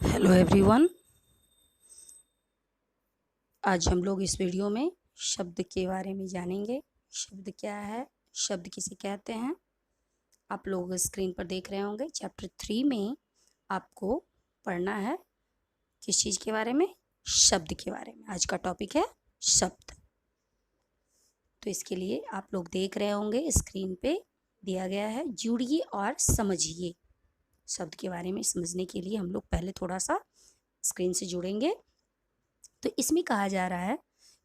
Hello everyone. आज हम लोग इस वीडियो में शब्द के बारे में जानेंगे। शब्द क्या है, शब्द किसे कहते हैं। आप लोग स्क्रीन पर देख रहे होंगे। चैप्टर 3 में आपको पढ़ना है किस चीज़ के बारे में, शब्द के बारे में। आज का टॉपिक है शब्द। तो इसके लिए आप लोग देख रहे होंगे स्क्रीन पे दिया गया है, जुड़िए और समझिए। शब्द के बारे में समझने के लिए हम लोग पहले थोड़ा सा स्क्रीन से जुड़ेंगे। तो इसमें कहा जा रहा है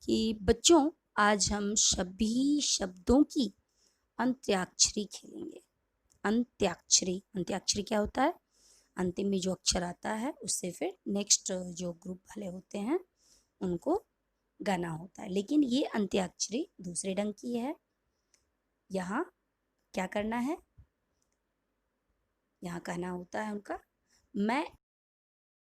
कि बच्चों, आज हम सभी शब्दों की अंत्याक्षरी खेलेंगे। अंत्याक्षरी, अंत्याक्षरी क्या होता है? अंतिम में जो अक्षर आता है उससे फिर नेक्स्ट जो ग्रुप वाले होते हैं उनको गाना होता है। लेकिन ये अंत्याक्षरी दूसरे ढंग की है। यहाँ क्या करना है, यहाँ कहना होता है उनका, मैं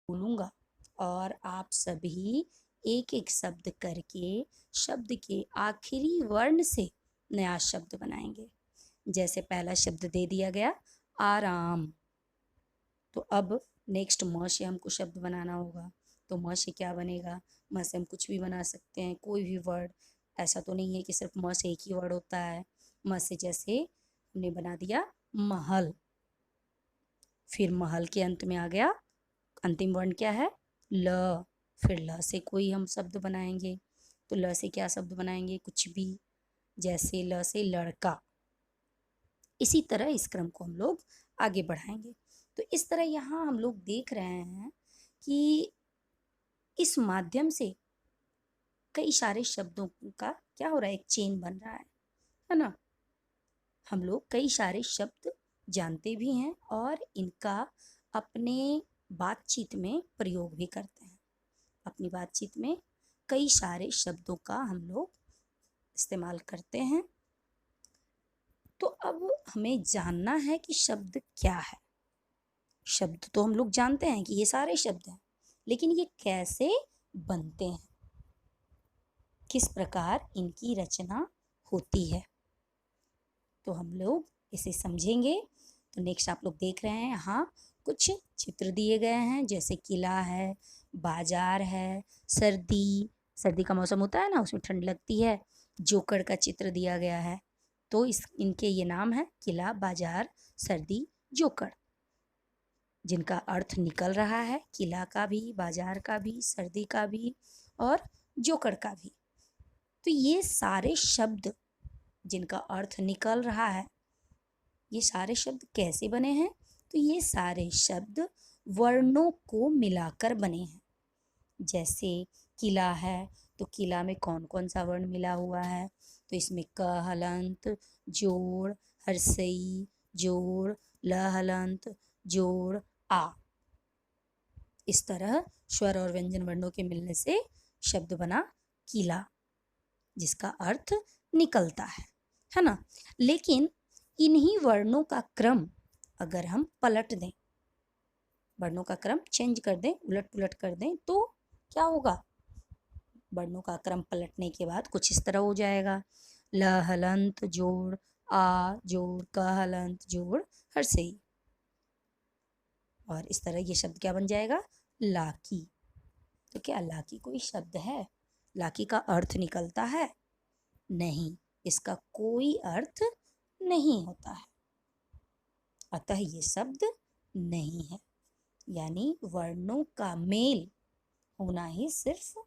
बोलूँगा और आप सभी एक एक शब्द करके शब्द के आखिरी वर्ण से नया शब्द बनाएंगे। जैसे पहला शब्द दे दिया गया आराम, तो अब नेक्स्ट म से हमको शब्द बनाना होगा। तो म से क्या बनेगा? म से हम कुछ भी बना सकते हैं, कोई भी वर्ड। ऐसा तो नहीं है कि सिर्फ म से एक ही वर्ड होता है। म से जैसे हमने बना दिया महल, फिर महल के अंत में आ गया अंतिम वर्ण क्या है? ल। फिर ल से कोई हम शब्द बनाएंगे, तो ल से क्या शब्द बनाएंगे? कुछ भी। जैसे ल से लड़का। इसी तरह इस क्रम को हम लोग आगे बढ़ाएंगे। तो इस तरह यहाँ हम लोग देख रहे हैं कि इस माध्यम से कई सारे शब्दों का क्या हो रहा है, एक चेन बन रहा है ना। हम लोग कई सारे शब्द जानते भी हैं और इनका अपने बातचीत में प्रयोग भी करते हैं। अपनी बातचीत में कई सारे शब्दों का हम लोग इस्तेमाल करते हैं। तो अब हमें जानना है कि शब्द क्या है। शब्द तो हम लोग जानते हैं कि ये सारे शब्द हैं, लेकिन ये कैसे बनते हैं, किस प्रकार इनकी रचना होती है, तो हम लोग इसे समझेंगे। तो नेक्स्ट आप लोग देख रहे हैं यहाँ कुछ चित्र दिए गए हैं, जैसे किला है, बाजार है, सर्दी, सर्दी का मौसम होता है ना, उसमें ठंड लगती है। जोकर का चित्र दिया गया है। तो इनके ये नाम है किला, बाजार, सर्दी, जोकर, जिनका अर्थ निकल रहा है किला का भी, बाजार का भी, सर्दी का भी और जोकर का भी। तो ये सारे शब्द जिनका अर्थ निकल रहा है, ये सारे शब्द कैसे बने हैं? तो ये सारे शब्द वर्णों को मिलाकर बने हैं। जैसे किला है, तो किला में कौन कौन सा वर्ण मिला हुआ है? तो इसमें क हलंत जोड़, हर्सई जोड़, ल हलंत जोड़, आ। इस तरह स्वर और व्यंजन वर्णों के मिलने से शब्द बना किला, जिसका अर्थ निकलता है ना। लेकिन इन्हीं वर्णों का क्रम अगर हम पलट दें, वर्णों का क्रम चेंज कर दें, उलट पुलट कर दें, तो क्या होगा? वर्णों का क्रम पलटने के बाद कुछ इस तरह हो जाएगा, ल हलंत जोड़ आ जोड़ क हलंत जोड़ हर्षई। और इस तरह ये शब्द क्या बन जाएगा? लाकी। तो क्या लाकी कोई शब्द है? लाकी का अर्थ निकलता है? नहीं, इसका कोई अर्थ नहीं होता है। अतः ये शब्द नहीं है। यानी वर्णों का मेल होना ही सिर्फ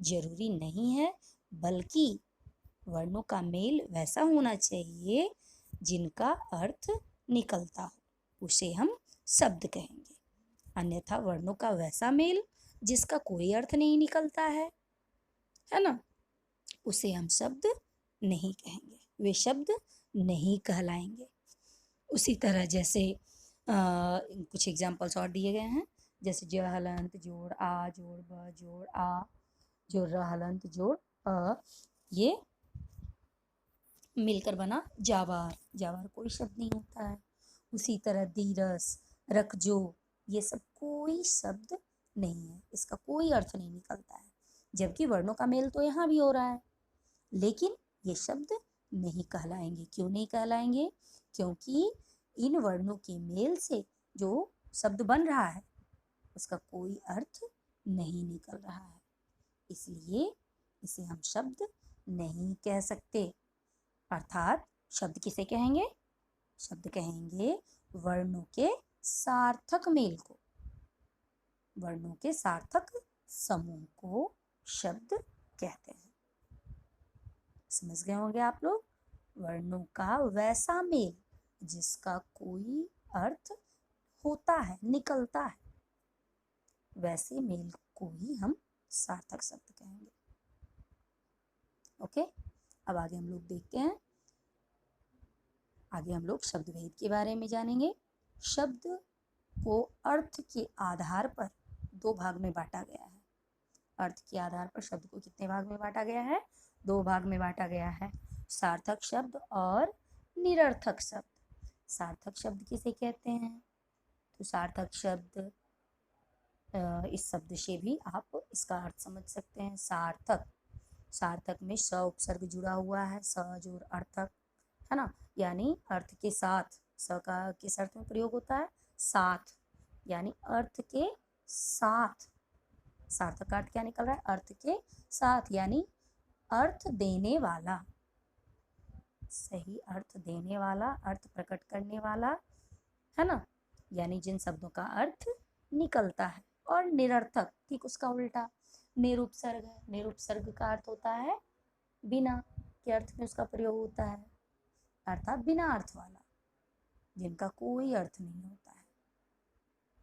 जरूरी नहीं है, बल्कि वर्णों का मेल वैसा होना चाहिए जिनका अर्थ निकलता हो, उसे हम शब्द कहेंगे। अन्यथा वर्णों का वैसा मेल जिसका कोई अर्थ नहीं निकलता है ना, उसे हम शब्द नहीं कहेंगे, वे शब्द नहीं कहलाएंगे। उसी तरह जैसे कुछ एग्जाम्पल्स और दिए गए हैं, जैसे ज हलंत जोड़ आ जोड़ ब जोड़ आ जोड़ र हलंत जोड़ अ, ये मिलकर बना जावार। जावार कोई शब्द नहीं होता है। उसी तरह दीरस, रखजो, ये सब कोई शब्द नहीं है, इसका कोई अर्थ नहीं निकलता है। जबकि वर्णों का मेल तो यहाँ भी हो रहा है, लेकिन ये शब्द नहीं कहलाएंगे। क्यों नहीं कहलाएंगे? क्योंकि इन वर्णों के मेल से जो शब्द बन रहा है उसका कोई अर्थ नहीं निकल रहा है, इसलिए इसे हम शब्द नहीं कह सकते। अर्थात शब्द किसे कहेंगे? शब्द कहेंगे वर्णों के सार्थक मेल को, वर्णों के सार्थक समूह को शब्द कहते हैं। समझ गए होंगे आप लोग? वर्णों का वैसा मेल जिसका कोई अर्थ होता है, निकलता है, वैसे मेल को ही हम सार्थक शब्द कहेंगे। ओके, अब आगे हम लोग देखते हैं। आगे हम लोग शब्द भेद के बारे में जानेंगे। शब्द को अर्थ के आधार पर दो भाग में बांटा गया है। अर्थ के आधार पर शब्द को कितने भाग में बांटा गया है? दो भाग में बांटा गया है, सार्थक शब्द और निरर्थक शब्द। सार्थक शब्द किसे कहते हैं? तो सार्थक शब्द, इस शब्द से भी आप इसका अर्थ समझ सकते हैं। सार्थक, सार्थक में स उपसर्ग जुड़ा हुआ है, सहज और अर्थक, है ना, यानी अर्थ के साथ। स का किस अर्थ में प्रयोग होता है? साथ, यानी अर्थ के साथ। सार्थक का अर्थ क्या निकल रहा है? अर्थ के साथ, यानी अर्थ देने वाला, सही अर्थ देने वाला, अर्थ प्रकट करने वाला, है ना, यानी जिन शब्दों का अर्थ निकलता है। और निरर्थक ठीक उसका उल्टा, निरुपसर्ग है। निरुपसर्ग का अर्थ होता है बिना के अर्थ में उसका प्रयोग होता है, अर्थात बिना अर्थ वाला, जिनका कोई अर्थ नहीं होता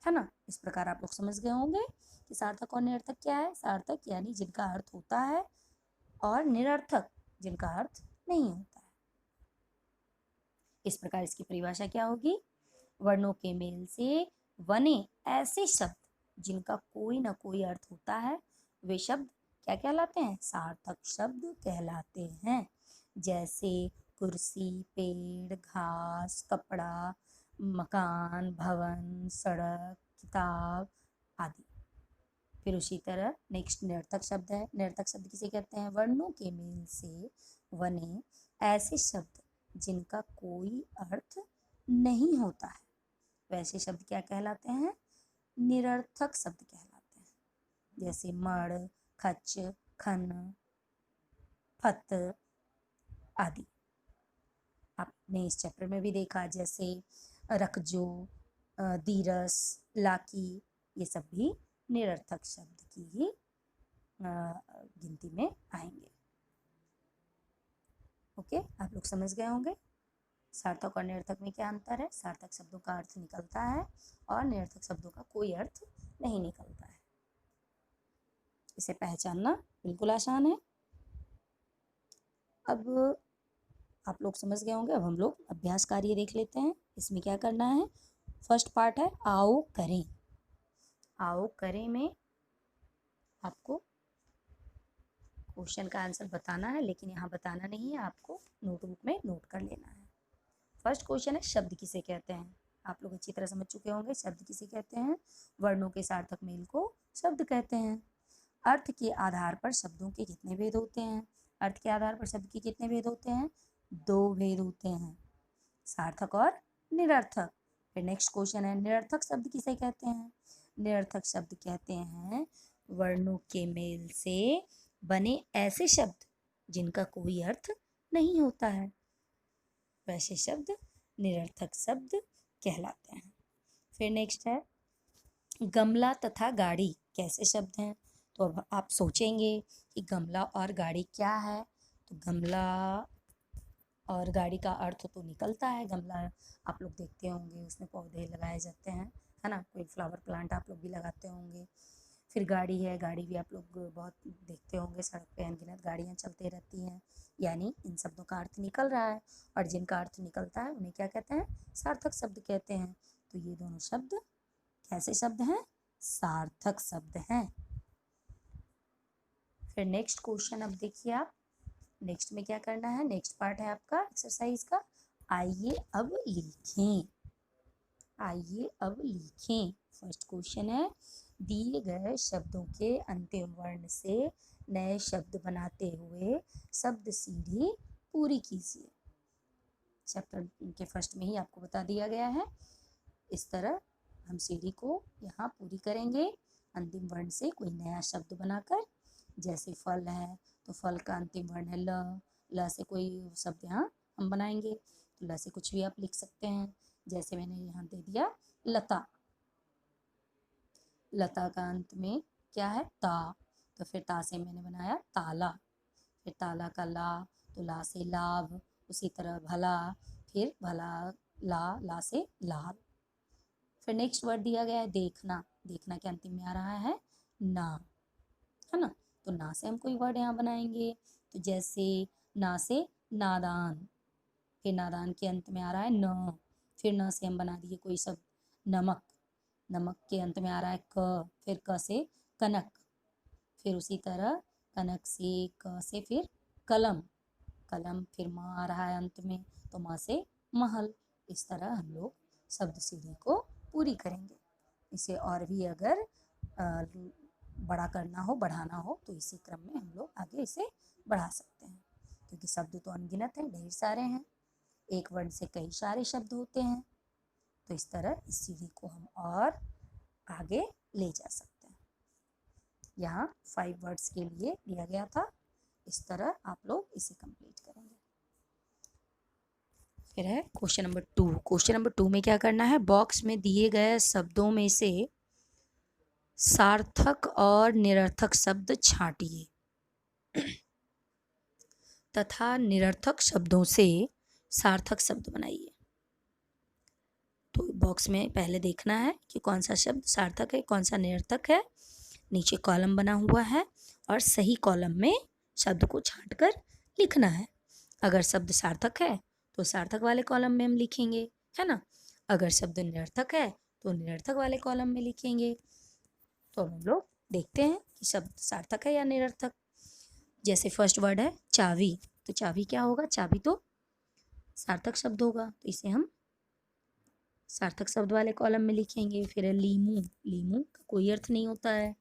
है ना। इस प्रकार आप लोग समझ गए होंगे कि सार्थक और निरर्थक क्या है। सार्थक यानी जिनका अर्थ होता है, और निरर्थक जिनका अर्थ नहीं होता है। इस प्रकार इसकी परिभाषा क्या होगी? वर्णों के मेल से बने ऐसे शब्द जिनका कोई ना कोई अर्थ होता है, वे शब्द क्या कहलाते हैं? सार्थक शब्द कहलाते हैं। जैसे कुर्सी, पेड़, घास, कपड़ा, मकान, भवन, सड़क, किताब आदि। फिर उसी तरह नेक्स्ट निरर्थक शब्द है। निरर्थक शब्द किसे कहते हैं? वर्णों के मेल से बने ऐसे शब्द जिनका कोई अर्थ नहीं होता है, वैसे शब्द क्या कहलाते हैं? निरर्थक शब्द कहलाते हैं। जैसे मण, खच, खन, फत आदि। आपने इस चैप्टर में भी देखा, जैसे रखजो, दीरस, लाकी, ये सब भी निरर्थक शब्द की ही गिनती में आएंगे। ओके, आप लोग समझ गए होंगे सार्थक और निरर्थक में क्या अंतर है। सार्थक शब्दों का अर्थ निकलता है और निरर्थक शब्दों का कोई अर्थ नहीं निकलता है। इसे पहचानना बिल्कुल आसान है। अब आप लोग समझ गए होंगे। अब हम लोग अभ्यास कार्य देख लेते हैं। इसमें क्या करना है? फर्स्ट पार्ट है आओ करें। आओ करें में आपको क्वेश्चन का आंसर बताना है, लेकिन यहाँ बताना नहीं है, आपको नोटबुक में नोट कर लेना है। फर्स्ट क्वेश्चन है शब्द किसे कहते हैं। आप लोग अच्छी तरह समझ चुके होंगे शब्द किसे कहते हैं। वर्णों के सार्थक मेल को शब्द कहते हैं। अर्थ के आधार पर शब्दों के कितने भेद होते हैं? अर्थ के आधार पर शब्द के कितने भेद होते हैं? दो भेद होते हैं, सार्थक और निरर्थक। फिर नेक्स्ट क्वेश्चन है निरर्थक शब्द किसे कहते हैं? निरर्थक शब्द कहते हैं वर्णों के मेल से बने ऐसे शब्द जिनका कोई अर्थ नहीं होता है, वैसे शब्द निरर्थक शब्द कहलाते हैं। फिर नेक्स्ट है गमला तथा गाड़ी कैसे शब्द हैं? तो अब आप सोचेंगे कि गमला और गाड़ी क्या है। तो गमला और गाड़ी का अर्थ तो निकलता है। गमला आप लोग देखते होंगे, उसमें पौधे लगाए जाते हैं, है ना, कोई फ्लावर प्लांट आप लोग भी लगाते होंगे। फिर गाड़ी है, गाड़ी भी आप लोग बहुत देखते होंगे, सड़क पे अनगिनत गाड़ियाँ चलते रहती हैं, यानी इन शब्दों का अर्थ निकल रहा है। और जिनका अर्थ निकलता है उन्हें क्या कहते हैं? सार्थक शब्द कहते हैं। तो ये दोनों शब्द कैसे शब्द हैं? सार्थक शब्द हैं। फिर नेक्स्ट क्वेश्चन अब देखिए आप, नेक्स्ट में क्या करना है। नेक्स्ट पार्ट है आपका एक्सरसाइज का, आइए अब लिखें। आइए अब लिखें। फर्स्ट क्वेश्चन है दिए गए शब्दों के अंतिम वर्ण से नए शब्द बनाते हुए शब्द सीढ़ी पूरी कीजिए। चैप्टर के फर्स्ट में ही आपको बता दिया गया है। इस तरह हम सीढ़ी को यहाँ पूरी करेंगे अंतिम वर्ण से कोई नया शब्द बनाकर। जैसे फल है तो फल का अंतिम वर्ण है ल, ल से कोई शब्द यहाँ हम बनाएंगे, तो ल से कुछ भी आप लिख सकते हैं। जैसे मैंने यहाँ दे दिया लता, लता का अंत में क्या है ता, तो फिर ता से मैंने बनाया ताला। फिर ताला का ला, तो ला से लाभ, उसी तरह भला, फिर भला ला से लाल। फिर नेक्स्ट वर्ड दिया गया है देखना, देखना के अंतिम में आ रहा है ना, है ना। तो ना से हम कोई वर्ड यहाँ बनाएंगे, तो जैसे ना से नादान, फिर नादान के अंत में आ रहा है न, फिर न से हम बना दिए कोई शब्द नमक, नमक के अंत में आ रहा है क, फिर क से कनक, फिर उसी तरह कनक से क से फिर कलम, कलम फिर माँ आ रहा है अंत में, तो माँ से महल। इस तरह हम लोग शब्द सीढ़ी को पूरी करेंगे। इसे और भी अगर बड़ा करना हो, बढ़ाना हो, तो इसी क्रम में हम लोग आगे इसे बढ़ा सकते हैं, क्योंकि शब्द तो अनगिनत हैं, ढेर सारे हैं, एक वर्ण से कई सारे शब्द होते हैं। तो इस तरह इस सीढ़ी को हम और आगे ले जा सकते हैं। यहाँ 5 वर्ड्स के लिए दिया गया था, इस तरह आप लोग इसे कंप्लीट करेंगे। फिर है क्वेश्चन नंबर 2। क्वेश्चन नंबर 2 में क्या करना है, बॉक्स में दिए गए शब्दों में से सार्थक और निरर्थक शब्द छांटिए तथा निरर्थक शब्दों से सार्थक शब्द बनाइए। तो बॉक्स में पहले देखना है कि कौन सा शब्द सार्थक है, कौन सा निरर्थक है। नीचे कॉलम बना हुआ है और सही कॉलम में शब्द को छांटकर लिखना है। अगर शब्द सार्थक है तो सार्थक वाले कॉलम में हम लिखेंगे, है ना। अगर शब्द निरर्थक है तो निरर्थक वाले कॉलम में लिखेंगे। तो हम लोग देखते हैं कि शब्द सार्थक है या निरर्थक। जैसे फर्स्ट वर्ड है चाबी, तो चाबी क्या होगा, चाबी तो सार्थक शब्द होगा, तो इसे हम सार्थक शब्द वाले कॉलम में लिखेंगे। फिर है लीमू, लीमू का कोई अर्थ नहीं होता है,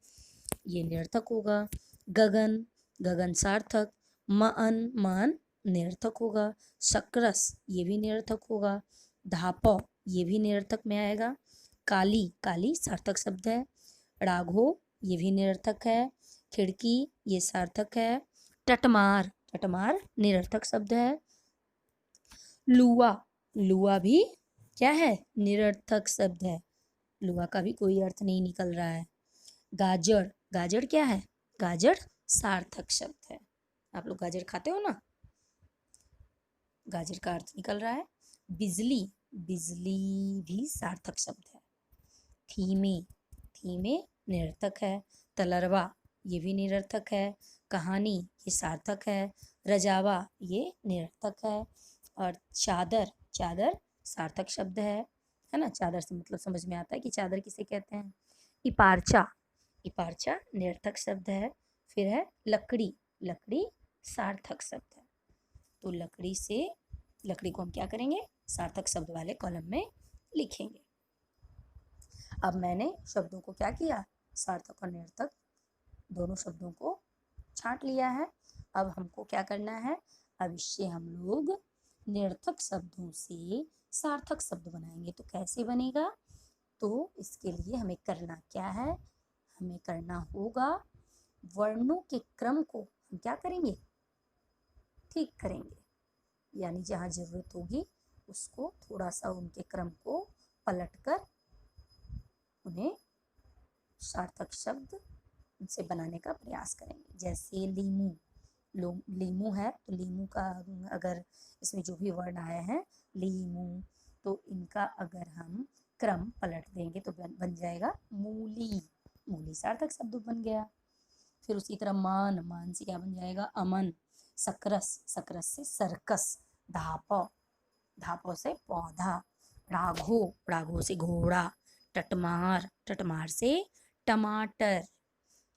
ये निरर्थक होगा। गगन, गगन सार्थक। मान, मान निरर्थक होगा। शक्रस, ये भी निरर्थक होगा। धापौ, ये भी निरर्थक में आएगा। काली, काली सार्थक शब्द है। राघो, ये भी निरर्थक है। खिड़की, ये सार्थक है। टटमार, टटमार निरर्थक शब्द है। लुआ, लुआ भी क्या है, निरर्थक शब्द है, लुआ का भी कोई अर्थ नहीं निकल रहा है। गाजर, गाजर क्या है, गाजर सार्थक शब्द है। आप लोग गाजर खाते हो ना, गाजर का अर्थ निकल रहा है। बिजली, बिजली भी सार्थक शब्द है। थीमे, थीमे निरर्थक है। तलरवा, ये भी निरर्थक है। कहानी, ये सार्थक है। रजावा, ये निरर्थक है। और चादर, चादर सार्थक शब्द है ना। चादर से मतलब समझ में आता है कि चादर किसे कहते हैं। इपार्चा, इपार्चा निरर्थक शब्द है। फिर है लकड़ी, लकड़ी सार्थक शब्द है। तो लकड़ी से, लकड़ी को हम क्या करेंगे, सार्थक शब्द वाले कॉलम में लिखेंगे। अब मैंने शब्दों को क्या किया, सार्थक और निरर्थक दोनों शब्दों को छांट लिया है। अब हमको क्या करना है, अब इससे हम लोग निरर्थक शब्दों से सार्थक शब्द बनाएंगे। तो कैसे बनेगा, तो इसके लिए हमें करना क्या है, हमें करना होगा वर्णों के क्रम को हम क्या करेंगे, ठीक करेंगे। यानी जहाँ जरूरत होगी उसको थोड़ा सा उनके क्रम को पलटकर उन्हें सार्थक शब्द उनसे बनाने का प्रयास करेंगे। जैसे लीमू, लीमू है तो लीमू का अगर इसमें जो भी वर्ण आए हैं लीमू, तो इनका अगर हम क्रम पलट देंगे तो बन जाएगा मूली, मूली सार्थक शब्द बन गया। फिर उसी तरह मान, मान से क्या बन जाएगा, अमन। सकरस, सकरस से सर्कस। धापौ, धापौ से पौधा। राघो, राघो से घोड़ा। टटमार, टटमार से टमाटर।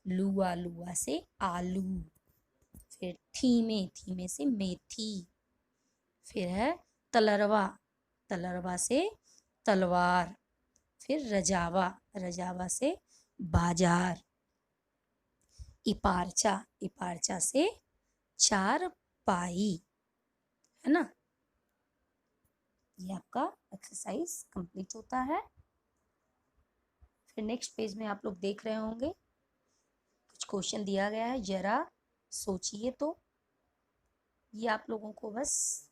लुआ, लुआ से आलू। फिर थीमे, थीमे से मेथी। फिर है तलरवा, तलरवा से तलवार। फिर रजावा, रजावा से बाजार। इपार्चा, इपार्चा से चारपाई, है ना। ये आपका एक्सरसाइज कंप्लीट होता है। फिर नेक्स्ट पेज में आप लोग देख रहे होंगे कुछ क्वेश्चन दिया गया है, जरा सोचिए। तो ये आप लोगों को बस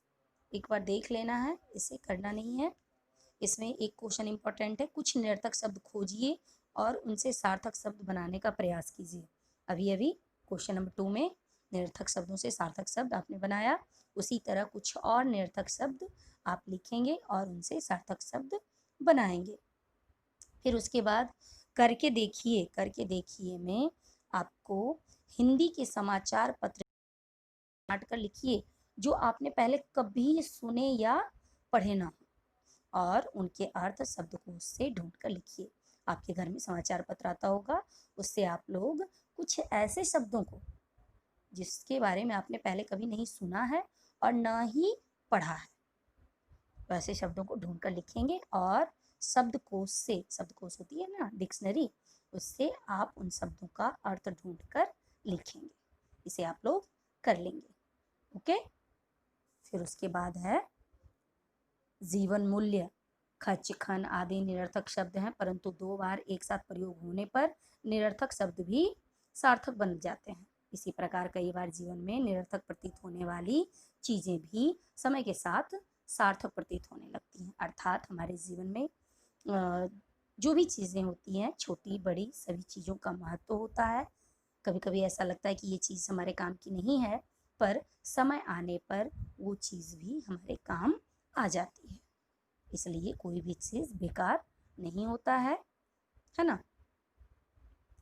एक बार देख लेना है, इसे करना नहीं है। इसमें एक क्वेश्चन इंपॉर्टेंट है, कुछ निरर्थक शब्द खोजिए और उनसे सार्थक शब्द बनाने का प्रयास कीजिए। अभी अभी क्वेश्चन नंबर 2 में निरर्थक शब्दों से सार्थक शब्द आपने बनाया, उसी तरह कुछ और निरर्थक शब्द आप लिखेंगे और उनसे सार्थक शब्द बनाएंगे। फिर उसके बाद करके देखिए में आपको हिंदी के समाचार पत्र कर लिखिए जो आपने पहले कभी सुने या पढ़े ना हो, और उनके अर्थ शब्दकोश से ढूंढ कर लिखिए। आपके घर में समाचार पत्र आता होगा, उससे आप लोग कुछ ऐसे शब्दों को जिसके बारे में आपने पहले कभी नहीं सुना है और ना ही पढ़ा है, वैसे शब्दों को ढूंढ कर लिखेंगे और शब्दकोश होती है ना डिक्शनरी, उससे आप उन शब्दों का अर्थ ढूंढ कर लिखेंगे। इसे आप लोग कर लेंगे। ओके। फिर उसके बाद है जीवन मूल्य। खच, खन आदि निरर्थक शब्द हैं, परंतु 2 बार एक साथ प्रयोग होने पर निरर्थक शब्द भी सार्थक बन जाते हैं। इसी प्रकार कई बार जीवन में निरर्थक प्रतीत होने वाली चीजें भी समय के साथ सार्थक प्रतीत होने लगती हैं। अर्थात हमारे जीवन में जो भी चीजें होती हैं, छोटी बड़ी सभी चीजों का महत्व होता है। कभी कभी ऐसा लगता है कि ये चीज हमारे काम की नहीं है, पर समय आने पर वो चीज भी हमारे काम आ जाती है। इसलिए कोई भी चीज बेकार नहीं होता है ना।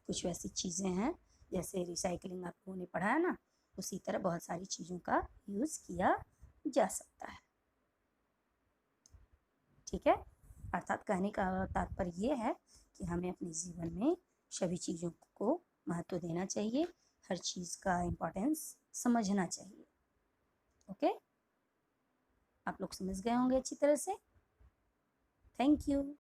कुछ वैसी चीजें हैं जैसे रिसाइकलिंग आप लोगों ने पढ़ा है ना, उसी तरह बहुत सारी चीजों का यूज किया जा सकता है। ठीक है। अर्थात कहने का तात्पर्य ये है कि हमें अपने जीवन में सभी चीजों को महत्व देना चाहिए, हर चीज का इम्पोर्टेंस समझना चाहिए। ओके। आप लोग समझ गए होंगे अच्छी तरह से। Thank you.